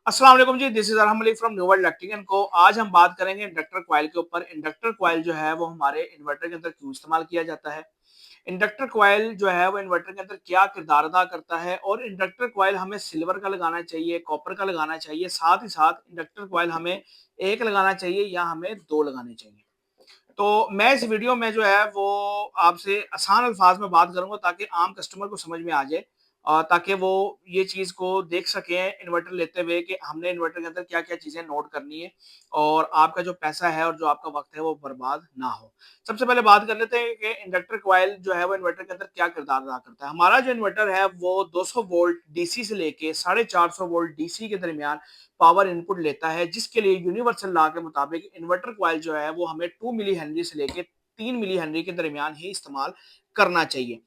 अस्सलाम वालेकुम जी, this is Arham Malik from New World Electrical Co. आज हम बात करेंगे इंडक्टर कॉइल के ऊपर। इंडक्टर कॉइल जो है वो हमारे इन्वर्टर के अंदर क्यों इस्तेमाल किया जाता है, इंडक्टर कॉइल जो है वो इन्वर्टर के अंदर क्या किरदार अदा करता है, और इंडक्टर कॉइल हमें सिल्वर का लगाना चाहिए, कॉपर का लगाना चाहिए, साथ ही साथ इंडक्टर कॉइल हमें एक लगाना चाहिए या हमें दो लगाने चाहिए। तो मैं इस वीडियो में जो है वो आपसे आसान अल्फाज में बात करूंगा ताकि आम कस्टमर को समझ में आ जाए, ताकि वो ये चीज को देख सकें इन्वर्टर लेते हुए कि हमने इन्वर्टर के अंदर क्या क्या चीजें नोट करनी है और आपका जो पैसा है और जो आपका वक्त है वो बर्बाद ना हो। सबसे पहले बात कर लेते हैं कि इंडक्टर कॉइल जो है वो इन्वर्टर के अंदर क्या किरदार अदा करता है। हमारा जो इन्वर्टर है वो 200 वोल्ट डीसी से लेके 450 वोल्ट डीसी के दरमियान पावर इनपुट लेता है, जिसके लिए यूनिवर्सल लॉ के मुताबिक इन्वर्टर कॉइल जो है वो हमें 2 मिली हेनरी से लेके 3 मिली हेनरी के दरमियान ही इस्तेमाल करना चाहिए।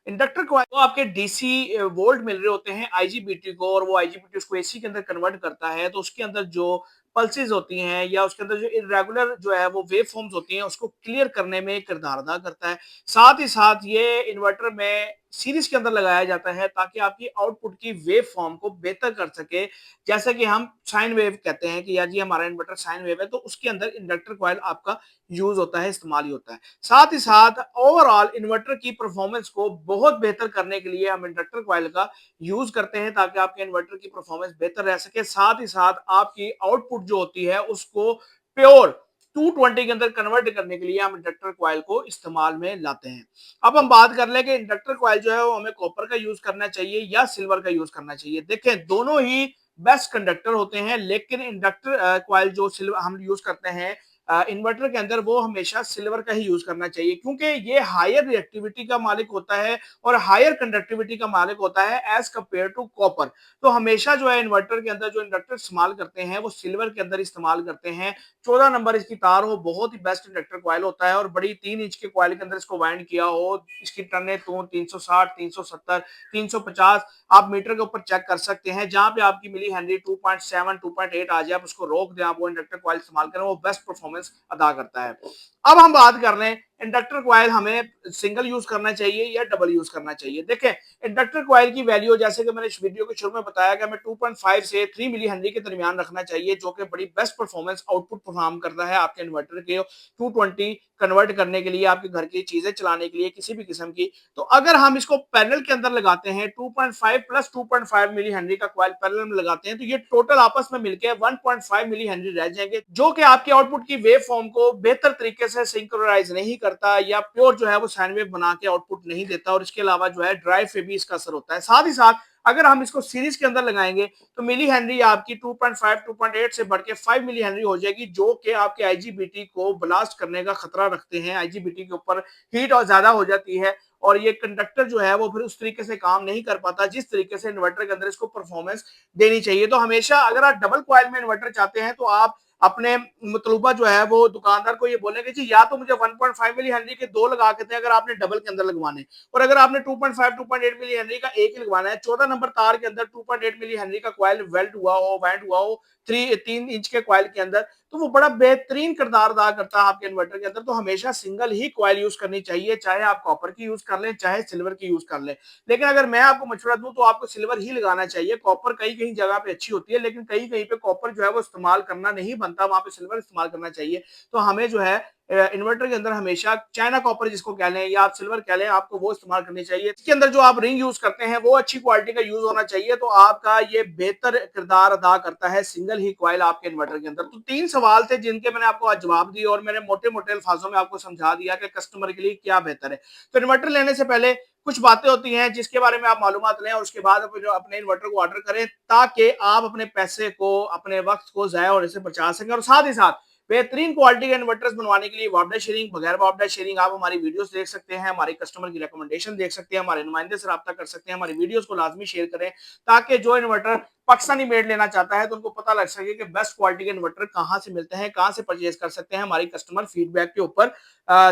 इंडक्टर कॉइल को आपके डीसी वोल्ट मिल रहे होते हैं आईजीबीटी को, और वो आईजीबीटी उसको एसी के अंदर कन्वर्ट करता है, तो उसके अंदर जो पल्सेस होती हैं या उसके अंदर जो इरेगुलर जो है वो वेव फॉर्म्स होती हैं उसको क्लियर करने में किरदार अदा करता है। साथ ही साथ ये इन्वर्टर में सीरीज के अंदर लगाया जाता है ताकि आपकी आउटपुट की वेव फॉर्म को बेहतर कर सके। जैसे कि हम साइन वेव कहते हैं कि यार जी हमारा इन्वर्टर साइन वेव है, तो उसके अंदर इंडक्टर कॉइल आपका यूज होता है, इस्तेमाल ही होता है। साथ ही साथ ओवरऑल इन्वर्टर की परफॉर्मेंस को बहुत बेहतर करने के लिए हम इंडक्टर कॉइल का यूज करते हैं ताकि आपके इन्वर्टर की परफॉर्मेंस बेहतर रह सके। साथ ही साथ आपकी आउटपुट जो होती है उसको प्योर 220 के अंदर कन्वर्ट करने के लिए हम इंडक्टर कॉइल को इस्तेमाल में लाते हैं। अब हम बात कर लें कि इंडक्टर कॉइल जो है वो हमें कॉपर का यूज करना चाहिए या सिल्वर का यूज करना चाहिए। देखें, दोनों ही बेस्ट कंडक्टर होते हैं, लेकिन इंडक्टर कॉइल जो सिल्वर हम यूज करते हैं इन्वर्टर के अंदर, वो हमेशा सिल्वर का ही यूज करना चाहिए, क्योंकि ये हायर रिएक्टिविटी का मालिक होता है और हायर कंडक्टिविटी का मालिक होता है एज कम्पेयर टू कॉपर। तो हमेशा जो है इन्वर्टर के अंदर जो इंडक्टर इस्तेमाल करते हैं वो सिल्वर के अंदर इस्तेमाल करते हैं। 14 नंबर इसकी तार हो, बहुत ही बेस्ट इंडक्टर कॉइल होता है, और बड़ी 3 इंच के कॉइल के अंदर इसको वाइंड किया हो, इसकी टर्ने तो 360, 370, 350 आप मीटर के ऊपर चेक कर सकते हैं। जहां पे आपकी मिली हेनरी 2.7 2.8 आ जाए, आप उसको रोक दें, आप वो इंडक्टर कॉइल इस्तेमाल करें, वो बेस्ट परफॉर्मेंस अदा करता है। अब हम बात कर रहे हैं इंडक्टर कॉइल हमें सिंगल यूज करना चाहिए या डबल यूज करना चाहिए। देखें, इंडक्टर कॉइल की वैल्यू जैसे कि मैंने इस वीडियो के शुरू में बताया कि हमें 2.5 से 3 मिली हेनरी के दरमियान रखना चाहिए, जो कि बड़ी बेस्ट परफॉर्मेंस आउटपुट परफॉर्म करता है आपके इन्वर्टर के 220 कन्वर्ट करने के लिए, आपके घर की चीजें चलाने के लिए किसी भी किस्म की। तो अगर हम इसको पैरेलल के अंदर लगाते हैं, 2.5 प्लस 2.5 मिली हेनरी का कॉइल पैरेलल में लगाते हैं, तो ये टोटल आपस में मिलकर 1.5 मिली हेनरी रह जाएंगे, जो कि आपके आउटपुट की वेव फॉर्म को बेहतर तरीके से सिंक्रोनाइज नहीं करता या प्योर जो है वो साइन वेव बना के आउटपुट नहीं देता, और इसके अलावा जो है ड्राइव पे भी इसका असर होता है। साथ ही साथ अगर हम इसको सीरीज के अंदर लगाएंगे तो मिली हेनरी आपकी 2.5 2.8 से बढ़ के 5 मिली हेनरी हो जाएगी, जो कि आपके आईजीबीटी को ब्लास्ट करने का खतरा रखते हैं। आईजीबीटी के ऊपर हीट और ज्यादा हो जाती है, और ये कंडक्टर जो है वो फिर उस तरीके से काम नहीं कर पाता जिस तरीके से इन्वर्टर के अंदर इसको परफॉर्मेंस देनी चाहिए। तो हमेशा अगर आप डबल कॉइल में इन्वर्टर चाहते हैं तो आप अपने मतलूबा जो है वो दुकानदार को ये बोलेंगे जी या तो मुझे 1.5 मिली हेनरी के दो लगा के थे अगर आपने डबल के अंदर लगवाने, और अगर आपने 2.5 2.8 मिली हेनरी का एक ही लगवाना है, 14 नंबर तार के अंदर 2.8 मिली हेनरी का कॉइल वेल्ड हुआ हो, बैंड हुआ हो 3 इंच के कॉइल के अंदर, तो वो बड़ा बेहतरीन किरदार अदा करता है आपके इन्वर्टर के अंदर। तो हमेशा सिंगल ही कॉइल यूज करनी चाहिए, चाहे आप कॉपर की यूज कर लें चाहे सिल्वर की यूज कर लें। लेकिन अगर मैं आपको मशवरा दूं तो आपको सिल्वर ही लगाना चाहिए। कॉपर कई कहीं जगह पे अच्छी होती है, लेकिन कहीं कहीं पे कॉपर जो है वो इस्तेमाल करना नहीं बनता, वहां पे सिल्वर इस्तेमाल करना चाहिए। तो हमें जो है इन्वर्टर के अंदर हमेशा चाइना कॉपर जिसको कह लें या आप सिल्वर कह लें, आपको वो इस्तेमाल करनी चाहिए। इसके अंदर जो आप रिंग यूज करते हैं वो अच्छी क्वालिटी का यूज होना चाहिए, तो आपका ये बेहतर किरदार अदा करता है सिंगल ही कॉइल आपके इन्वर्टर के अंदर। तो 3 सवाल थे जिनके मैंने आपको आज जवाब दिए, और मैंने मोटे मोटे अल्फाजों में आपको समझा दिया कि कस्टमर के लिए क्या बेहतर है। तो इन्वर्टर लेने से पहले कुछ बातें होती हैं जिसके बारे में आप मालूमात लें, और उसके बाद जो अपने इन्वर्टर को ऑर्डर करें, ताकि आप अपने पैसे को, अपने वक्त को जाया होने से बचा सकें। और साथ ही साथ बेहतरीन क्वालिटी के इन्वर्टर्स बनवाने के लिए वापडा शेयरिंग, बगैर वापडा शेयरिंग, आप हमारी वीडियोस देख सकते हैं, हमारी कस्टमर की रिकमेंडेशन देख सकते हैं, हमारे नुमाइंदे से रब्ता कर सकते हैं। हमारी वीडियोस को लाजमी शेयर करें ताकि जो इन्वर्टर पाकिस्तानी मेड लेना चाहता है तो उनको पता लग सके कि बेस्ट क्वालिटी के इन्वर्टर कहाँ से मिलते हैं, कहाँ से परचेज कर सकते हैं, हमारी कस्टमर फीडबैक के ऊपर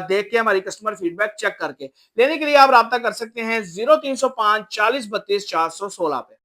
देख के, हमारी कस्टमर फीडबैक चेक करके। लेने के लिए आप रब्ता कर सकते हैं 0305 40 32 416 पे।